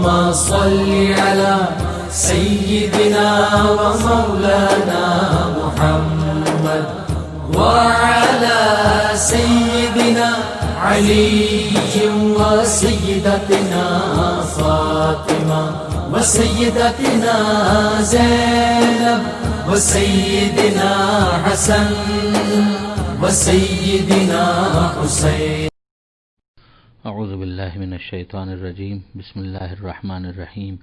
اللهم صل على سيدنا ومولانا محمد وعلى سيدنا علي وسيدتنا فاطمة وسيدتنا زينب وسيدنا حسن وسيدنا حسين. اعوذ باللہ من الشیطان الرجیم. بسم اللہ الرحمن الرحیم.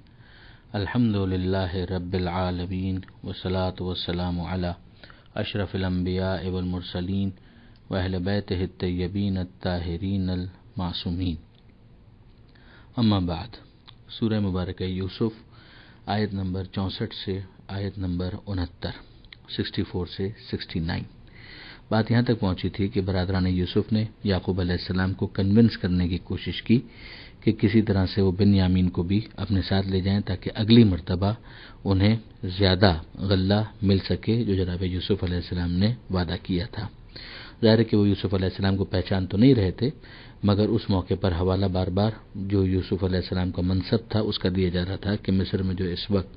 الحمد للہ رب العالمین والصلاة والسلام علی اشرف الانبیاء والمرسلین واہل بیتہ الطیبین الطاہرین المعصومین. اما بعد. سورہ مبارکہ یوسف آیت نمبر 64 سے آیت نمبر 64 سے 69. بات یہاں تک پہنچی تھی کہ برادران یوسف نے یعقوب علیہ السلام کو کنونس کرنے کی کوشش کی کہ کسی طرح سے وہ بنیامین کو بھی اپنے ساتھ لے جائیں تاکہ اگلی مرتبہ انہیں زیادہ غلہ مل سکے جو جناب یوسف علیہ السلام نے وعدہ کیا تھا. ظاہر ہے کہ وہ یوسف علیہ السلام کو پہچان تو نہیں رہے تھے، مگر اس موقع پر حوالہ بار بار جو یوسف علیہ السلام کا منصب تھا اس کا دیا جا رہا تھا کہ مصر میں جو اس وقت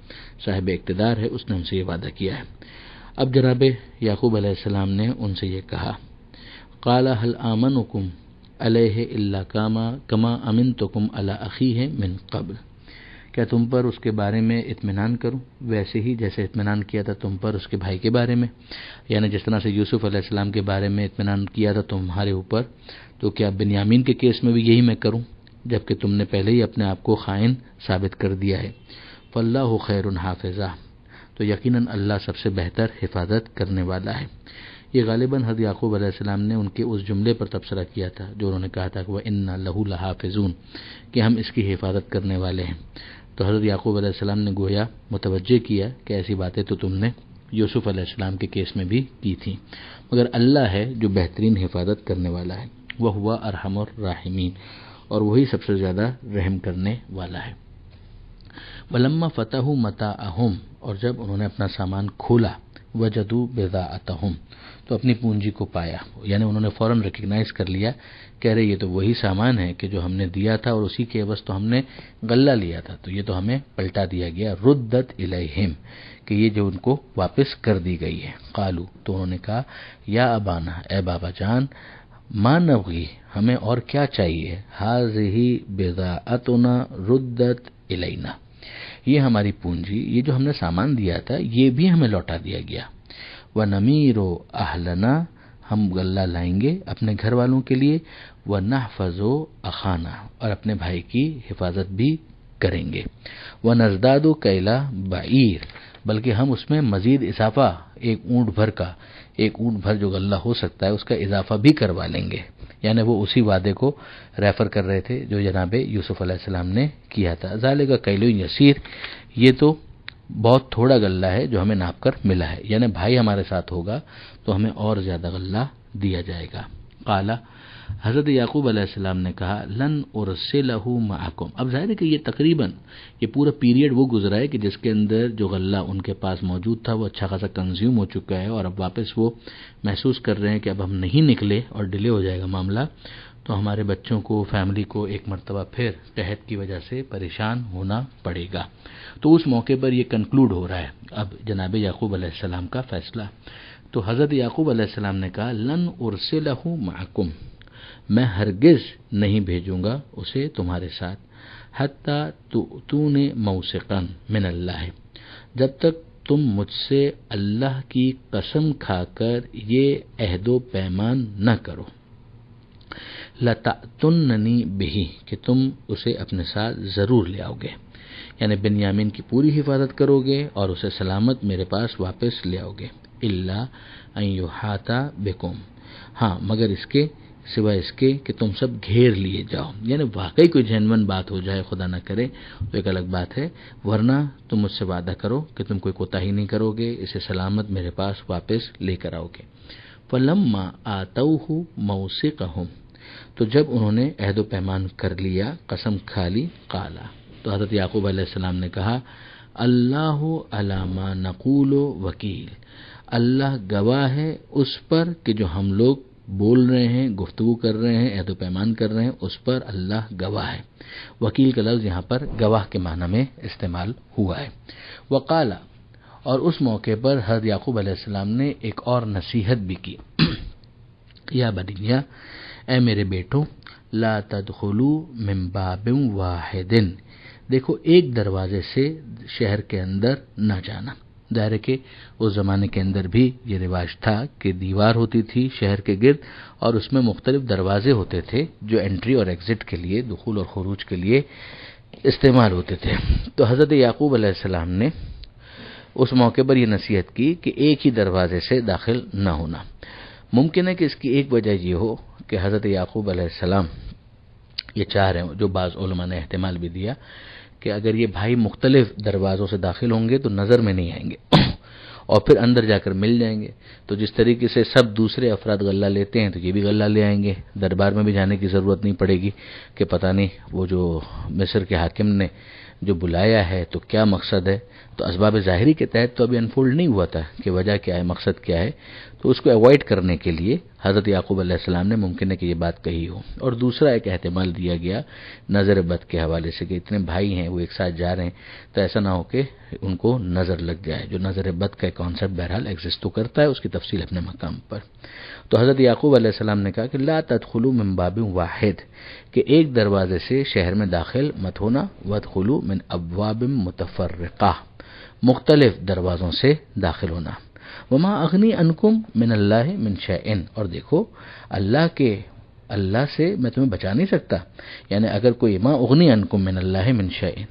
صاحب اقتدار ہے اس نے ان سے یہ وعدہ کیا ہے. اب جناب یعقوب علیہ السلام نے ان سے یہ کہا، قال هل آمنکم علیہ الا کما امنتکم علی اخیہ من قبل. کیا تم پر اس کے بارے میں اطمینان کروں ویسے ہی جیسے اطمینان کیا تھا تم پر اس کے بھائی کے بارے میں، یعنی جس طرح سے یوسف علیہ السلام کے بارے میں اطمینان کیا تھا تمہارے اوپر، تو کیا بنیامین کے کیس میں بھی یہی میں کروں جبکہ تم نے پہلے ہی اپنے آپ کو خائن ثابت کر دیا ہے. فاللہ خیر حافظہ، تو یقیناً اللہ سب سے بہتر حفاظت کرنے والا ہے. یہ غالباً حضرت یعقوب علیہ السلام نے ان کے اس جملے پر تبصرہ کیا تھا جو انہوں نے کہا تھا کہ وَإِنَّا لَهُ لَحَافِظُونَ، کہ ہم اس کی حفاظت کرنے والے ہیں. تو حضرت یعقوب علیہ السلام نے گویا متوجہ کیا کہ ایسی باتیں تو تم نے یوسف علیہ السلام کے کیس میں بھی کی تھیں، مگر اللہ ہے جو بہترین حفاظت کرنے والا ہے. وَهُوَ أَرْحَمُ الرَّاحِمِينَ، اور وہی سب سے زیادہ رحم کرنے والا ہے. وَلَمَّا فَتَحُوا مَتَاعَهُمْ، اور جب انہوں نے اپنا سامان کھولا، وَجَدُوا بِضَاعَتَهُمْ، تو اپنی پونجی کو پایا، یعنی انہوں نے فوراً ریکگنائز کر لیا، کہہ رہے یہ تو وہی سامان ہے کہ جو ہم نے دیا تھا اور اسی کے عوض تو ہم نے غلہ لیا تھا، تو یہ تو ہمیں پلٹا دیا گیا. ردت الیہم، کہ یہ جو ان کو واپس کر دی گئی ہے. قالو، تو انہوں نے کہا یا ابانا، اے بابا جان، ما نبغی، ہمیں اور کیا چاہیے، ہذہ بضاعتنا ردت الینا، یہ ہماری پونجی، یہ جو ہم نے سامان دیا تھا یہ بھی ہمیں لوٹا دیا گیا. وَنَمِيرُ أَهْلَنَا، ہم غلہ لائیں گے اپنے گھر والوں کے لیے. وَنَحْفَظُ أَخَانَا، اور اپنے بھائی کی حفاظت بھی کریں گے. وَنَزْدَادُ كَيْلَ بَعِيرٍ، بلکہ ہم اس میں مزید اضافہ ایک اونٹ بھر جو غلہ ہو سکتا ہے اس کا اضافہ بھی کروا لیں گے. یعنی وہ اسی وعدے کو ریفر کر رہے تھے جو جناب یوسف علیہ السلام نے کیا تھا. ذالک کیل یسیر، یہ تو بہت تھوڑا غلہ ہے جو ہمیں ناپ کر ملا ہے، یعنی بھائی ہمارے ساتھ ہوگا تو ہمیں اور زیادہ غلہ دیا جائے گا. قال، حضرت یعقوب علیہ السلام نے کہا لن ارسلہ معکم. اب ظاہر ہے کہ یہ تقریباً یہ پورا پیریڈ وہ گزرا ہے کہ جس کے اندر جو غلہ ان کے پاس موجود تھا وہ اچھا خاصا کنزیوم ہو چکا ہے، اور اب واپس وہ محسوس کر رہے ہیں کہ اب ہم نہیں نکلے اور ڈیلے ہو جائے گا معاملہ، تو ہمارے بچوں کو، فیملی کو ایک مرتبہ پھر قحط کی وجہ سے پریشان ہونا پڑے گا. تو اس موقع پر یہ کنکلوڈ ہو رہا ہے اب جناب یعقوب علیہ السلام کا فیصلہ. تو حضرت یعقوب علیہ السلام نے کہا لن ارسلہ معکم، میں ہرگز نہیں بھیجوں گا اسے تمہارے ساتھ، حتی تؤتون موثقا من اللہ، جب تک تم مجھ سے اللہ کی قسم کھا کر یہ عہد و پیمان نہ کرو. لَتَأْتُنَّنِي بِهِ، کہ تم اسے اپنے ساتھ ضرور لے آؤ گے، یعنی بنیامین کی پوری حفاظت کرو گے اور اسے سلامت میرے پاس واپس لے آؤ گے. إِلَّا أَن يُحَاطَ بِكُمْ، ہاں مگر اس کے سوائے اس کے کہ تم سب گھیر لیے جاؤ، یعنی واقعی کوئی جینون بات ہو جائے خدا نہ کرے تو ایک الگ بات ہے، ورنہ تم مجھ سے وعدہ کرو کہ تم کوئی کوتاہی نہیں کرو گے، اسے سلامت میرے پاس واپس لے کر آؤ گے. فَلَمَّا آتَوْهُ مَوْثِقَهُمْ، تو جب انہوں نے عہد و پیمان کر لیا، قسم کھا لی، قال، تو حضرت یعقوب علیہ السلام نے کہا اللہ علی ما نقول وکیل، اللہ گواہ ہے اس پر کہ جو ہم لوگ بول رہے ہیں، گفتگو کر رہے ہیں، عہد و پیمان کر رہے ہیں، اس پر اللہ گواہ ہے۔ وکیل کا لفظ یہاں پر گواہ کے معنی میں استعمال ہوا ہے۔ وقال، اور اس موقع پر حضرت یعقوب علیہ السلام نے ایک اور نصیحت بھی کی، یا بنیا، اے میرے بیٹوں، لا تدخلوا من باب واحد، دیکھو ایک دروازے سے شہر کے اندر نہ جانا۔ ظاہر ہے کہ اس زمانے کے اندر بھی یہ رواج تھا کہ دیوار ہوتی تھی شہر کے گرد، اور اس میں مختلف دروازے ہوتے تھے جو انٹری اور ایگزٹ کے لیے، دخول اور خروج کے لیے استعمال ہوتے تھے۔ تو حضرت یعقوب علیہ السلام نے اس موقع پر یہ نصیحت کی کہ ایک ہی دروازے سے داخل نہ ہونا۔ ممکن ہے کہ اس کی ایک وجہ یہ ہو کہ حضرت یعقوب علیہ السلام یہ چاہ رہے ہوں، جو بعض علماء نے احتمال بھی دیا، کہ اگر یہ بھائی مختلف دروازوں سے داخل ہوں گے تو نظر میں نہیں آئیں گے اور پھر اندر جا کر مل جائیں گے، تو جس طریقے سے سب دوسرے افراد غلہ لیتے ہیں تو یہ بھی غلہ لے آئیں گے، دربار میں بھی جانے کی ضرورت نہیں پڑے گی کہ پتہ نہیں وہ جو مصر کے حاکم نے جو بلایا ہے تو کیا مقصد ہے۔ تو اسباب ظاہری کے تحت تو ابھی انفولڈ نہیں ہوا تھا کہ وجہ کیا ہے، مقصد کیا ہے، تو اس کو اوائڈ کرنے کے لیے حضرت یعقوب علیہ السلام نے ممکن ہے کہ یہ بات کہی ہو۔ اور دوسرا ایک احتمال دیا گیا نظر بد کے حوالے سے، کہ اتنے بھائی ہیں وہ ایک ساتھ جا رہے ہیں تو ایسا نہ ہو کہ ان کو نظر لگ جائے۔ جو نظر بد کا کانسیپٹ بہرحال ایگزسٹ تو کرتا ہے، اس کی تفصیل اپنے مقام پر۔ تو حضرت یعقوب علیہ السلام نے کہا کہ لا تدخلوا من باب واحد، کہ ایک دروازے سے شہر میں داخل مت ہونا، وادخلوا من ابواب متفرقہ، مختلف دروازوں سے داخل ہونا۔ وما اغنی عنکم من اللہ من شیء، اور دیکھو اللہ سے میں تمہیں بچا نہیں سکتا، یعنی اگر کوئی ما اغنی عنکم من اللہ من شیء،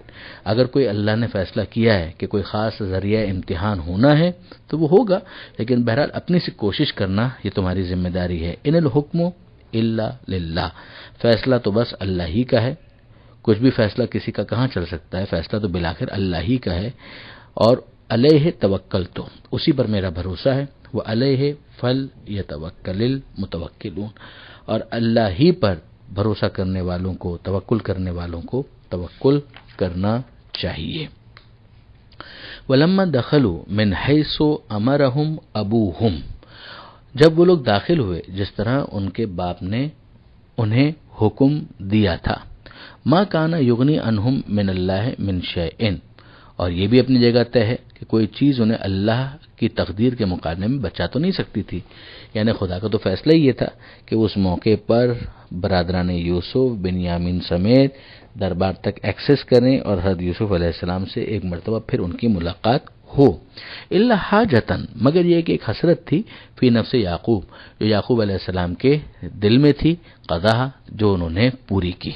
اگر کوئی اللہ نے فیصلہ کیا ہے کہ کوئی خاص ذریعہ امتحان ہونا ہے تو وہ ہوگا، لیکن بہرحال اپنی سے کوشش کرنا یہ تمہاری ذمہ داری ہے۔ ان الحکم الا للہ، فیصلہ تو بس اللہ ہی کا ہے، کچھ بھی فیصلہ کسی کا کہاں چل سکتا ہے، فیصلہ تو بالآخر اللہ ہی کا ہے۔ اور علیہ توکلت، اسی پر میرا بھروسہ ہے، وعلیہ فلیتوکل المتوکلون، اور اللہ ہی پر بھروسہ کرنے والوں کو، توکل کرنے والوں کو توکل کرنا چاہیے۔ ولما دخلوا من حیث امرهم ابوہم، جب وہ لوگ داخل ہوئے جس طرح ان کے باپ نے انہیں حکم دیا تھا، ما کان یغنی عنہم من اللہ من شیء، اور یہ بھی اپنی جگہ طے ہے کہ کوئی چیز انہیں اللہ کی تقدیر کے مقابلے میں بچا تو نہیں سکتی تھی، یعنی خدا کا تو فیصلہ یہ تھا کہ اس موقع پر برادران یوسف بنیامین سمیت دربار تک ایکسس کریں اور حضرت یوسف علیہ السلام سے ایک مرتبہ پھر ان کی ملاقات ہو۔ الا حاجتن، مگر یہ کہ ایک حسرت تھی، فی نفس یعقوب، جو یعقوب علیہ السلام کے دل میں تھی، قضا، جو انہوں نے پوری کی۔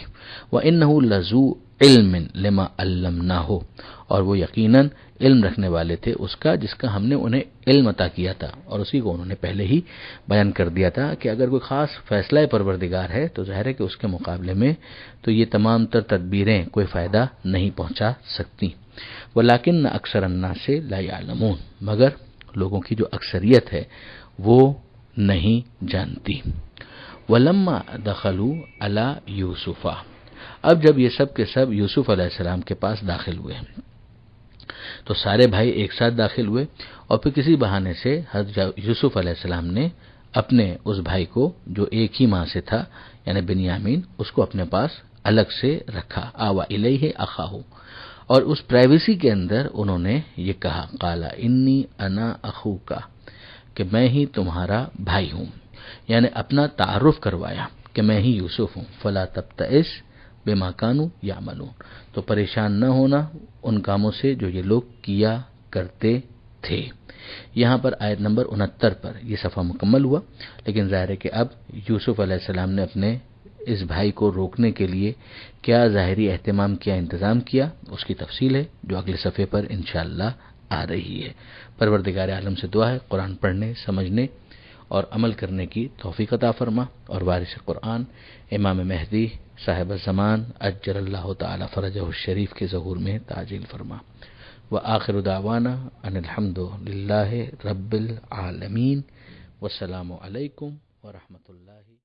وَإِنَّهُ لَذُو علم لما علمناہ، اور وہ یقیناً علم رکھنے والے تھے اس کا جس کا ہم نے انہیں علم عطا کیا تھا، اور اسی کو انہوں نے پہلے ہی بیان کر دیا تھا کہ اگر کوئی خاص فیصلہ پروردگار ہے تو ظاہر ہے کہ اس کے مقابلے میں تو یہ تمام تر تدبیریں کوئی فائدہ نہیں پہنچا سکتی۔ ولیکن اکثر الناس لا یعلمون، مگر لوگوں کی جو اکثریت ہے وہ نہیں جانتی۔ ولما دخلوا علی یوسف، اب جب یہ سب کے سب یوسف علیہ السلام کے پاس داخل ہوئے تو سارے بھائی ایک ساتھ داخل ہوئے، اور پھر کسی بہانے سے حضرت یوسف علیہ السلام نے اپنے اس بھائی کو جو ایک ہی ماں سے تھا یعنی بنیامین، اس کو اپنے پاس الگ سے رکھا۔ آوا الیہ اخاہ، اور اس پرائیویسی کے اندر انہوں نے یہ کہا، قال انی انا اخوکا، کہ میں ہی تمہارا بھائی ہوں، یعنی اپنا تعارف کروایا کہ میں ہی یوسف ہوں۔ فلا تبتئس بما کانوا یعملون، تو پریشان نہ ہونا ان کاموں سے جو یہ لوگ کیا کرتے تھے۔ یہاں پر آیت نمبر 69 پر یہ صفحہ مکمل ہوا، لیکن ظاہر ہے کہ اب یوسف علیہ السلام نے اپنے اس بھائی کو روکنے کے لیے کیا ظاہری اہتمام کیا، انتظام کیا، اس کی تفصیل ہے جو اگلے صفحے پر انشاءاللہ آ رہی ہے۔ پروردگار عالم سے دعا ہے قرآن پڑھنے، سمجھنے اور عمل کرنے کی توفیق عطا فرما، اور وارث قرآن امام مہدی صاحب الزمان اجل اللہ تعالی فرجہ الشریف کے ظہور میں تعجیل فرما۔ وآخر دعوانا ان الحمد للہ رب العالمین، والسلام علیکم ورحمۃ اللہ۔